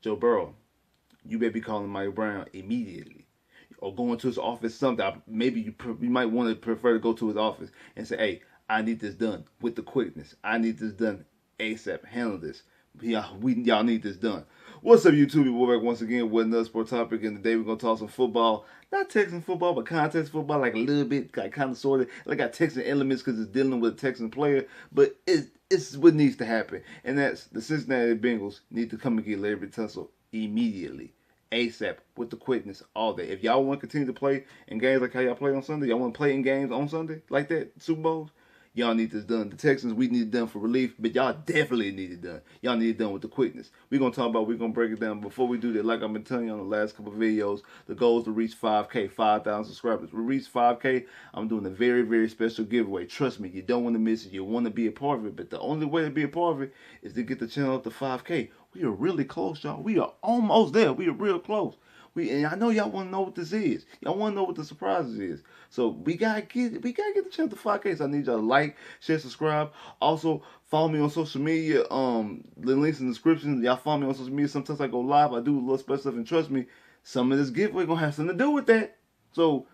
Joe Burrow, you better be calling Mike Brown immediately, or going to his office. Something maybe you might want to prefer to go to his office and say, "Hey, I need this done with the quickness. I need this done ASAP. Handle this. Y'all need this done." What's up, YouTube? We're back once again with another sport topic, and today we're gonna talk some football. Not Texan football, but contest football, like a little bit, like kind of sort of, like got Texan elements because it's dealing with a Texan player, but it's what needs to happen, and that's the Cincinnati Bengals need to come and get Laremy Tunsil immediately. ASAP with the quickness all day. If y'all want to continue to play in games like how y'all play on Sunday, y'all want to play in games on Sunday like that, Super Bowls, y'all need this done. The Texans, we need it done for relief, but y'all definitely need it done. Y'all need it done with the quickness. We're going to break it down. Before we do that, like I've been telling you on the last couple of videos, the goal is to reach 5K, 5,000 subscribers. We reach 5K, I'm doing a very, very special giveaway. Trust me, you don't want to miss it. You want to be a part of it, but the only way to be a part of it is to get the channel up to 5K. We are really close, y'all. We are almost there. We are real close. And I know y'all want to know what this is. Y'all want to know what the surprises is. So we gotta get the channel to 5K. So I need y'all to like, share, subscribe. Also follow me on social media. The links in the description. Y'all follow me on social media. Sometimes I go live. I do a little special stuff, and trust me, some of this giveaway gonna have something to do with that. So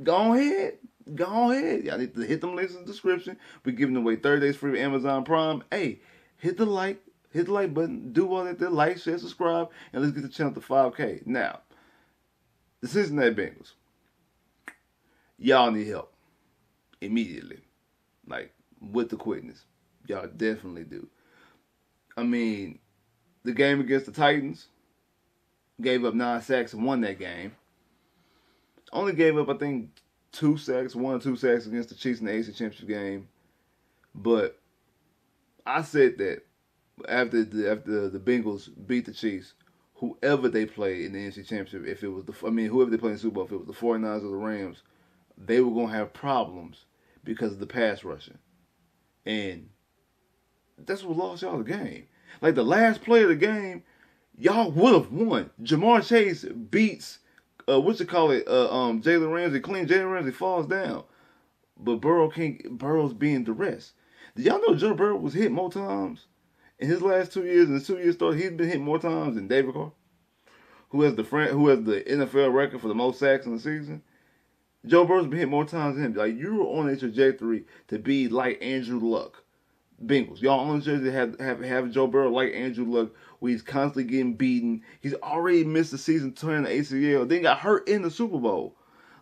go ahead. Y'all need to hit them links in the description. We're giving away 30 days free with Amazon Prime. Hey, hit the like button. Do all that. Like, share, subscribe, and let's get the channel to 5K. Now, the Cincinnati Bengals, y'all need help immediately, like with the quickness. Y'all definitely do. I mean, the game against the Titans, gave up 9 sacks and won that game. Only gave up, I think, 2 sacks, 1 or 2 sacks against the Chiefs in the AFC Championship game. But I said that after the Bengals beat the Chiefs, whoever they play in the NFC Championship, if it was whoever they play in the Super Bowl, if it was the 49ers or the Rams, they were going to have problems because of the pass rushing. And that's what lost y'all the game. Like the last play of the game, y'all would have won. Jamar Chase beats, Jalen Ramsey clean. Jalen Ramsey falls down. But Burrow's being duress. Did y'all know Joe Burrow was hit more times? In his last 2 years, in the 2 years start, he's been hit more times than David Carr, who has the NFL record for the most sacks in the season. Joe Burrow's been hit more times than him. Like, you're on a trajectory to be like Andrew Luck. Bengals, y'all on a trajectory to have Joe Burrow like Andrew Luck, where he's constantly getting beaten. He's already missed the season tearing the ACL, then got hurt in the Super Bowl.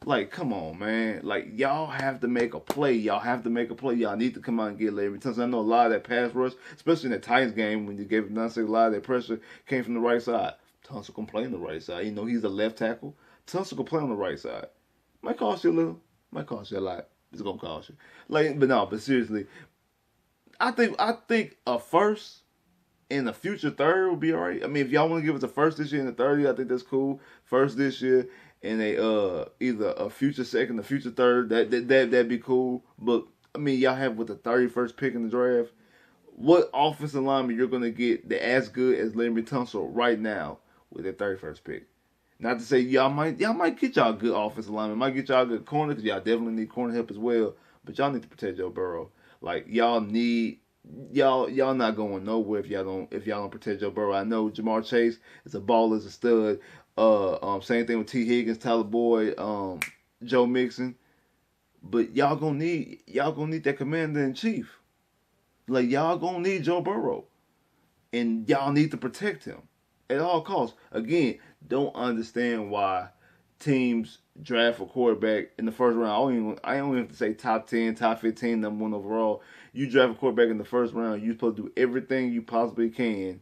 Like, come on, man. Like, y'all have to make a play. Y'all need to come out and get Laremy Tunsil. I know a lot of that pass rush, especially in the Titans game when you gave him 9 6, a lot of that pressure came from the right side. Tunsil can play on the right side. You know, he's a left tackle. Tunsil can play on the right side. Might cost you a little. Might cost you a lot. It's going to cost you. But seriously, I think a first and a future third would be all right. I mean, if y'all want to give us a first this year and a third year, I think that's cool. First this year and either a future second, a future third, that'd be cool. But I mean, y'all have with the 31st pick in the draft, what offensive lineman you're gonna get that as good as Laremy Tunsil right now with that 31st pick? Not to say y'all might get y'all good offensive lineman, might get y'all good corner because y'all definitely need corner help as well. But y'all need to protect Joe Burrow. Like y'all not going nowhere if y'all don't protect Joe Burrow. I know Jamar Chase is a baller, is a stud. Same thing with T. Higgins, Tyler Boyd, Joe Mixon. But y'all gonna need that commander in chief. Like y'all gonna need Joe Burrow, and y'all need to protect him at all costs. Again, don't understand why teams draft a quarterback in the first round. I don't even have to say top 10, top 15, number 1 overall. You draft a quarterback in the first round, you're supposed to do everything you possibly can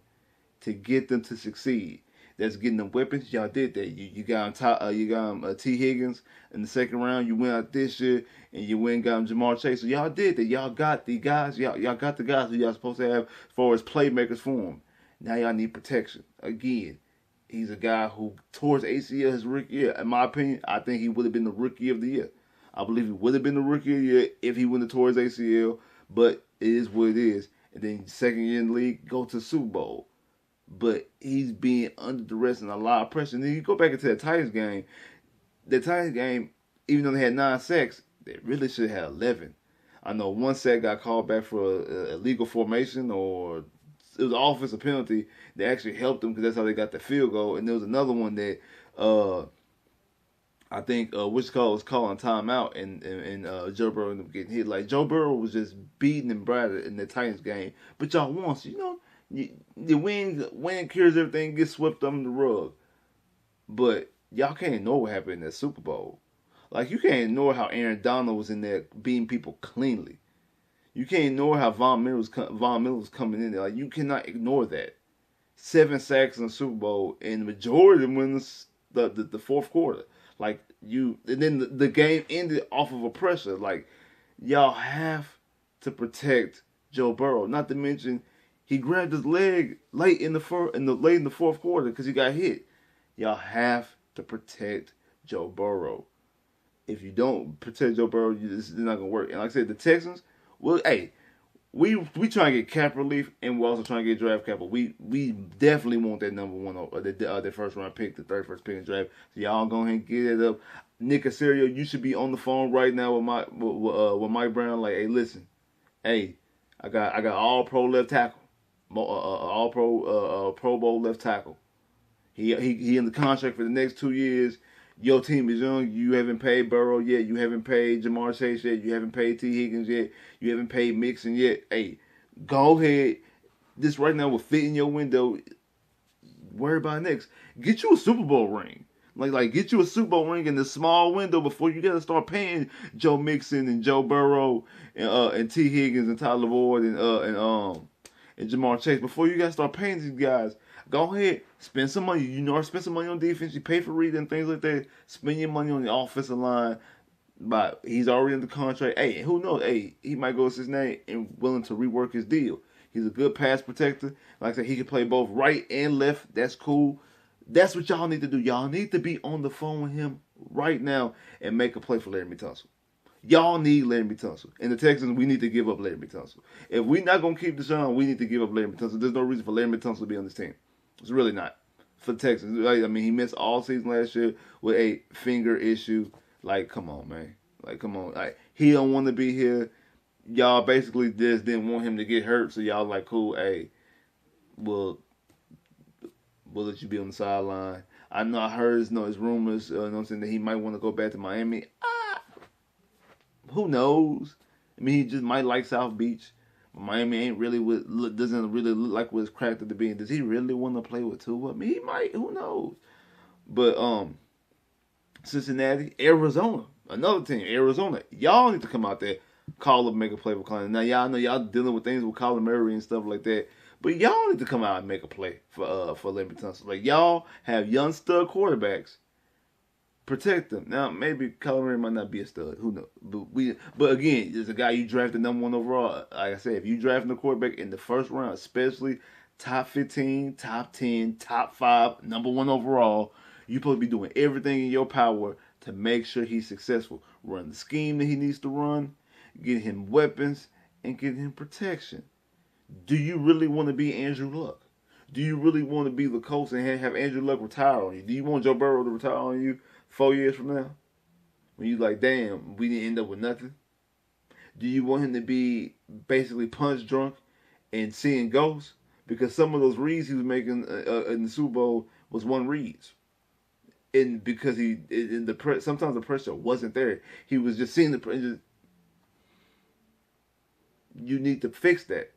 to get them to succeed. That's getting them weapons. Y'all did that. You got him T. Higgins in the second round. You went out this year and you went and got him Jamar Chase. So y'all did that. Y'all got the guys. Y'all got the guys who y'all supposed to have as far as playmakers for him. Now y'all need protection. Again, he's a guy who towards ACL his rookie year. In my opinion, I think he would have been the rookie of the year. I believe he would have been the rookie of the year if he went to towards ACL. But it is what it is. And then second year in the league, go to Super Bowl. But he's being under duress and a lot of pressure. And then you go back into the Titans game. The Titans game, even though they had 9 sacks, they really should have had 11. I know 1 sack got called back for illegal formation or it was an offensive penalty that actually helped them because that's how they got the field goal. And there was another one that I think which call was calling timeout, and Joe Burrow ended up getting hit. Like Joe Burrow was just beating and Bradley in the Titans game, but y'all won. So, the win cures everything, gets swept under the rug. But y'all can't ignore what happened in that Super Bowl. Like you can't ignore how Aaron Donald was in there beating people cleanly. You can't ignore how Von Miller was coming in there. Like you cannot ignore that. 7 sacks in the Super Bowl, and the majority of them win the fourth quarter. Like and then the game ended off of a pressure. Like y'all have to protect Joe Burrow. Not to mention he grabbed his leg late in the fourth quarter because he got hit. Y'all have to protect Joe Burrow. If you don't protect Joe Burrow, this is not gonna work. And like I said, the Texans, well, hey, we trying to get cap relief, and we're also trying to get draft capital. We definitely want that number one or the first round pick, the 31st pick in the draft. So y'all go ahead and get it up. Nick Casario, you should be on the phone right now with Mike Brown. Like, hey, listen, hey, I got all pro left tackle, all Pro Bowl left tackle. He in the contract for the next 2 years. Your team is young. You haven't paid Burrow yet. You haven't paid Jamar Chase yet. You haven't paid T. Higgins yet. You haven't paid Mixon yet. Hey, go ahead. This right now will fit in your window. Worry about next. Get you a Super Bowl ring. Like get you a Super Bowl ring in the small window before you gotta start paying Joe Mixon and Joe Burrow and T. Higgins and Tyler Boyd and Jamar Chase. Before you gotta start paying these guys. Go ahead, spend some money. Spend some money on defense. You pay for reading and things like that. Spend your money on the offensive line. But he's already in the contract. Hey, who knows? Hey, he might go to Cincinnati and willing to rework his deal. He's a good pass protector. Like I said, he can play both right and left. That's cool. That's what y'all need to do. Y'all need to be on the phone with him right now and make a play for Laremy Tunsil. Y'all need Laremy Tunsil. And the Texans, we need to give up Laremy Tunsil. If we're not going to keep Deshaun, we need to give up Laremy Tunsil. There's no reason for Laremy Tunsil to be on this team. It's really not. For the Texans. I mean, he missed all season last year with a finger issue. Like, come on, man. Like, come on. Like, he don't want to be here. Y'all basically just didn't want him to get hurt, so y'all like, cool, hey, we'll let you be on the sideline. I know I heard his rumors, you know what I'm saying, that he might want to go back to Miami. Who knows? I mean, he just might like South Beach. Miami ain't really doesn't really look like what it's cracked up to be. Does he really want to play with Tua? I mean, he might. Who knows? But Cincinnati, Arizona, another team, Arizona. Y'all need to come out there, call up, make a play for Clemson. Now y'all know y'all dealing with things with Kyler Murray and stuff like that. But y'all need to come out and make a play for Laremy Tunsil. Like y'all have young stud quarterbacks. Protect them. Now, maybe Kyler Murray might not be a stud. Who knows? But again, there's a guy you drafted number 1 overall. Like I said, if you draft a quarterback in the first round, especially top 15, top 10, top 5, number 1 overall, you're supposed to be doing everything in your power to make sure he's successful. Run the scheme that he needs to run, get him weapons, and get him protection. Do you really want to be Andrew Luck? Do you really want to be the coach and have Andrew Luck retire on you? Do you want Joe Burrow to retire on you 4 years from now? When you like, damn, we didn't end up with nothing? Do you want him to be basically punch drunk and seeing ghosts? Because some of those reads he was making in the Super Bowl was one reads. And because sometimes the pressure wasn't there. He was just seeing the pressure. You need to fix that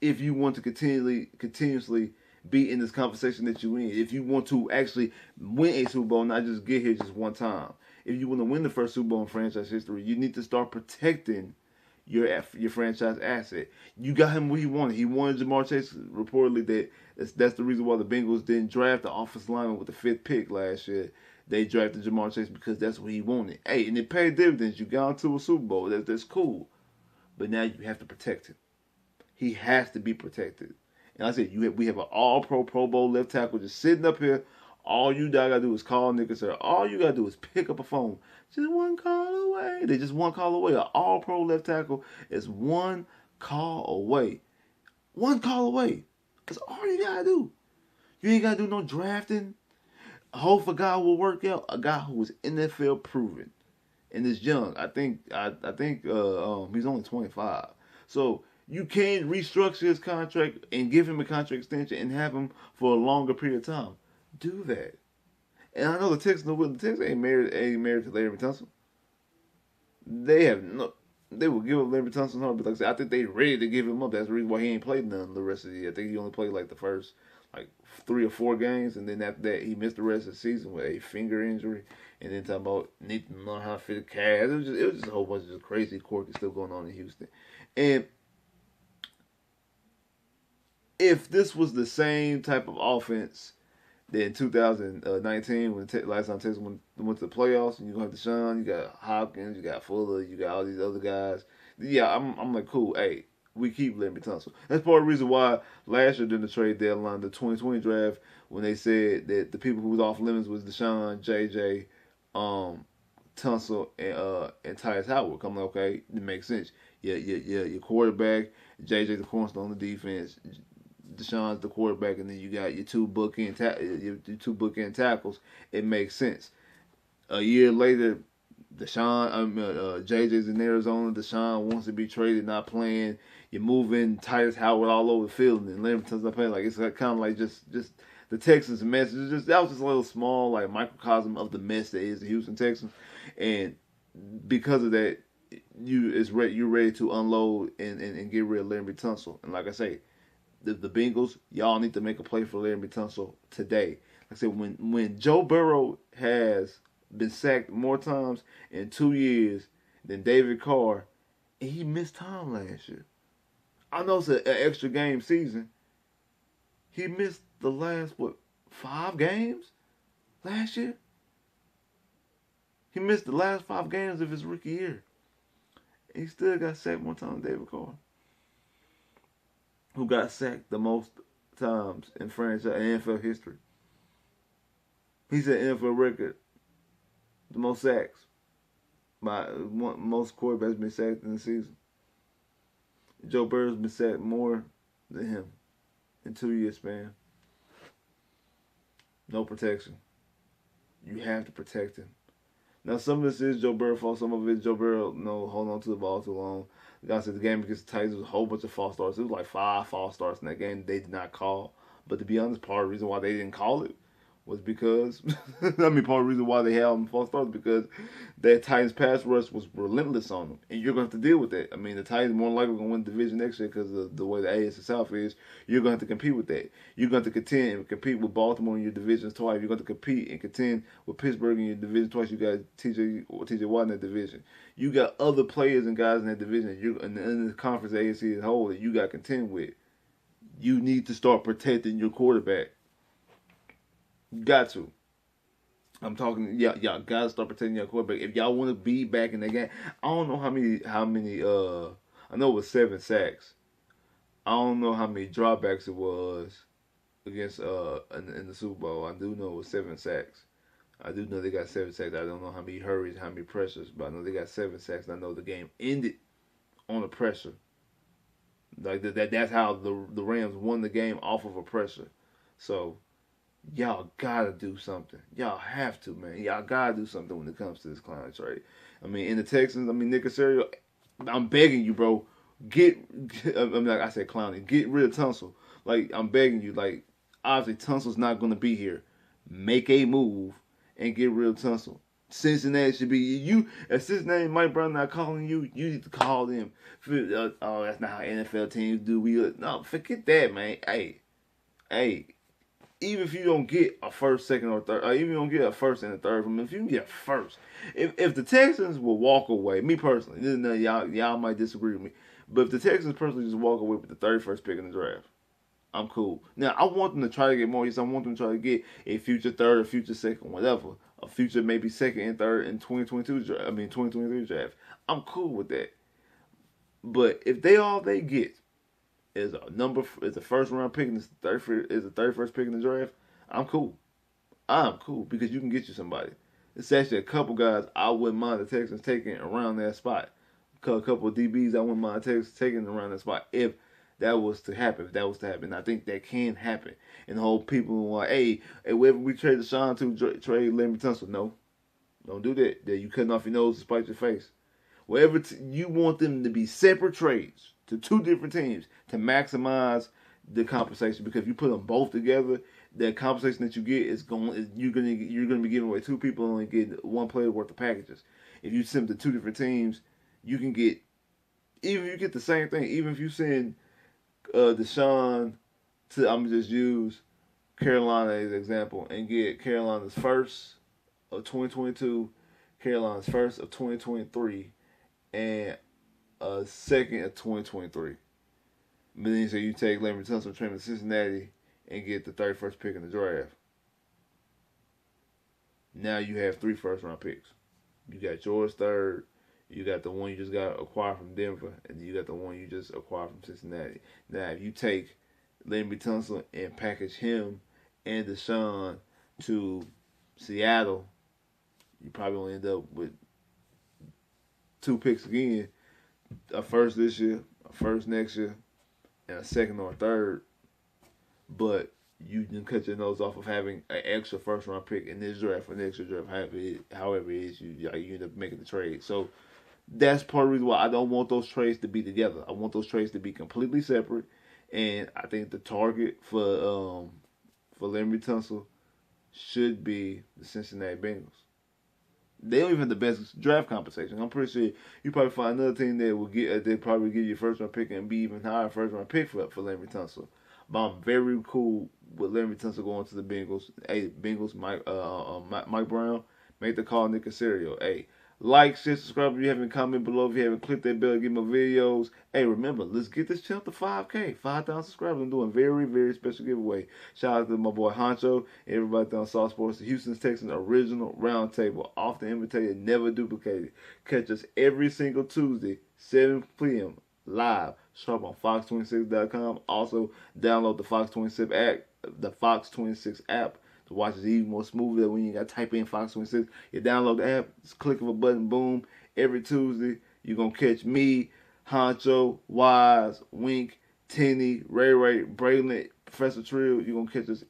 if you want to continuously be in this conversation that you're in. If you want to actually win a Super Bowl, not just get here just one time. If you want to win the first Super Bowl in franchise history, you need to start protecting your franchise asset. You got him what he wanted. He wanted Jamar Chase. Reportedly, that's the reason why the Bengals didn't draft the offensive lineman with the 5th pick last year. They drafted Jamar Chase because that's what he wanted. Hey, and it paid dividends. You got into a Super Bowl. That's cool. But now you have to protect him. He has to be protected. And I said, we have an all-pro Pro Bowl left tackle just sitting up here. All you gotta do is call Nick Casario. All you gotta do is pick up a phone. Just one call away. They're just one call away. An all-pro left tackle is one call away. One call away. That's all you gotta do. You ain't gotta do no drafting. Hope a guy will work out. A guy who is NFL proven and is young. I think he's only 25. So You can restructure his contract and give him a contract extension and have him for a longer period of time. Do that. And I know the Texans are willing. The Texans ain't married to Laremy Tunsil. They have no. They will give up Laremy Tunsil, but like I said, I think they ready to give him up. That's the reason why he ain't played none the rest of the year. I think he only played like the first like 3 or 4 games, and then after that he missed the rest of the season with a finger injury. And then talking about need to know how to fit a cast. It was just a whole bunch of just crazy quirky stuff going on in Houston. And if this was the same type of offense in 2019 when last time Texas went to the playoffs, and you have Deshaun, you got Hopkins, you got Fuller, you got all these other guys. Yeah, I'm like, cool. Hey, we keep Laremy Tunsil. That's part of the reason why last year during the trade deadline, the 2020 draft, when they said that the people who was off limits was Deshaun, JJ, Tunsil, and Tyus Howard. I'm like, okay, it makes sense. Yeah, your quarterback, JJ the cornerstone on the defense. Deshaun's the quarterback, and then you got your two bookend tackles. It makes sense. A year later, JJ's in Arizona. Deshaun wants to be traded, not playing. You're moving Tyus Howard all over the field, and Laremy Tunsil not playing. Like it's kind of like just the Texans mess. That was just a little small like microcosm of the mess that is the Houston Texans, and because of that, you're ready to unload and get rid of Laremy Tunsil. And like I say, the Bengals, y'all need to make a play for Laremy Tunsil today. Like I said, when Joe Burrow has been sacked more times in 2 years than David Carr, and he missed time last year. I know it's an extra game season. He missed the last 5 games last year. He missed the last 5 games of his rookie year. And he still got sacked more time than David Carr, who got sacked the most times in franchise NFL history. He set NFL record, the most sacks by most quarterbacks been sacked in the season. Joe Burrow's been sacked more than him in 2 years span. No protection. You have to protect him. Now, some of this is Joe Burrow's fault. Some of it is Joe Burrow, holding on to the ball too long. Like I said, the game against the Titans was a whole bunch of false starts. It was like 5 false starts in that game they did not call. But to be honest, part of the reason why they didn't call it was because, part of the reason why they had them false starts because that Titans pass rush was relentless on them. And you're going to have to deal with that. I mean, the Titans more likely going to win the division next year because of the way the AFC South is. You're going to have to compete with that. You're going to have to contend and compete with Baltimore in your divisions twice. You're going to compete and contend with Pittsburgh in your division twice. You got TJ Watt in that division. You got other players and guys in that division in the conference AFC as a whole that you got to contend with. You need to start protecting your quarterback. Got to. I'm talking, y'all gotta start protecting your quarterback. If y'all want to be back in the game, I don't know how many. I know it was 7 sacks. I don't know how many dropbacks it was against in the Super Bowl. I do know it was 7 sacks. I do know they got 7 sacks. I don't know how many hurries, how many pressures, but I know they got 7 sacks. And I know the game ended on a pressure. Like that's how the Rams won the game off of a pressure. So y'all gotta do something. Y'all have to, man. Y'all gotta do something when it comes to this clown trade. I mean, in the Texans, Nick Casario, I'm begging you, bro. Get rid of Tunsil. Like, I'm begging you. Like, obviously, Tunsil's not gonna be here. Make a move and get rid of Tunsil. Cincinnati should be you. If Cincinnati Mike Brown not calling you, you need to call them. Oh, that's not how NFL teams do. No, forget that, man. Hey. Even if you don't get a first, second, or third, or even if you don't get a first and a third from them, if you can get a first, if the Texans will walk away, me personally, y'all might disagree with me, but if the Texans personally just walk away with the 31st pick in the draft, I'm cool. Now, I want them to try to get more. Yes, I want them to try to get a future third, a future second, whatever, a future maybe second and third in 2023 draft. I'm cool with that. But if all they get is a first round pick and is the 31st pick in the draft, I'm cool. I'm cool because you can get you somebody. It's actually a couple guys I wouldn't mind the Texans taking around that spot. A couple of DBs I wouldn't mind the Texans taking around that spot if that was to happen. I think that can happen. And the whole people are like, hey, wherever we trade Deshaun to trade Laremy Tunsil. No, don't do that. You cutting off your nose to spite your face. Wherever you want them to be separate trades to 2 different teams to maximize the compensation. Because if you put them both together, the compensation that you get is you're gonna be giving away 2 people and only getting 1 player worth of packages. If you send to 2 different teams, you can get, even if you get the same thing, even if you send Deshaun to, I'm gonna just use Carolina as an example, and get Carolina's first of 2022, Carolina's first of 2023, and a second of 2023. But then so you take Laremy Tunsil, trade him to Cincinnati, and get the 31st pick in the draft. Now you have 3 first-round picks. You got yours third. You got the one you just got acquired from Denver, and you got the one you just acquired from Cincinnati. Now, if you take Laremy Tunsil and package him and Deshaun to Seattle, you probably will end up with 2 picks again: a first this year, a first next year, and a second or a third. But you can cut your nose off of having an extra first-round pick in this draft or next draft, however it is you end up making the trade. So that's part of the reason why I don't want those trades to be together. I want those trades to be completely separate. And I think the target for Laremy Tunsil should be the Cincinnati Bengals. They don't even have the best draft compensation. I'm pretty sure you probably find another team that will they probably give you a first-round pick and be even higher first-round pick for Laremy Tunsil. But I'm very cool with Laremy Tunsil going to the Bengals. Hey, Bengals, Mike Brown, make the call, Nick Casario. Hey, like, share, subscribe if you haven't, comment below if you haven't, click that bell, get my videos. Hey, remember, let's get this channel to 5K, 5,000 subscribers. I'm doing a very, very special giveaway. Shout out to my boy Honcho, everybody down South Sports, the Houston Texans original roundtable, often imitated, never duplicated. Catch us every single Tuesday, 7 p.m. live, sharp on Fox26.com. Also, download the Fox26 app. To watch it even more smoother when you got to type in Fox 26. You download the app, just click of a button, boom. Every Tuesday, you're going to catch me, Honcho, Wise, Wink, Tenny, Ray, Braylon, Professor Trill. You're going to catch us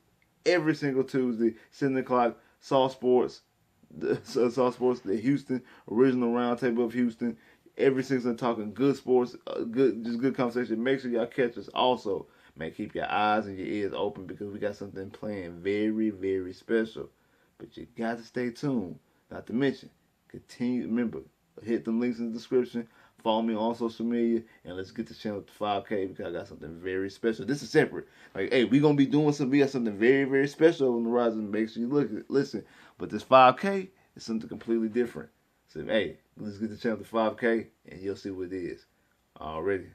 every single Tuesday, 7 o'clock, South Sports, the Houston original roundtable of Houston. Every single talking good sports, good conversation. Make sure y'all catch us also. Man, keep your eyes and your ears open because we got something planned very, very special. But you got to stay tuned. Not to mention, remember, hit them links in the description. Follow me on social media, and let's get the channel to 5K because I got something very special. This is separate. Like, hey, we're going to be doing something. We got something very, very special on the horizon. Make sure you listen. But this 5K is something completely different. So, hey, let's get the channel to 5K, and you'll see what it is. Already.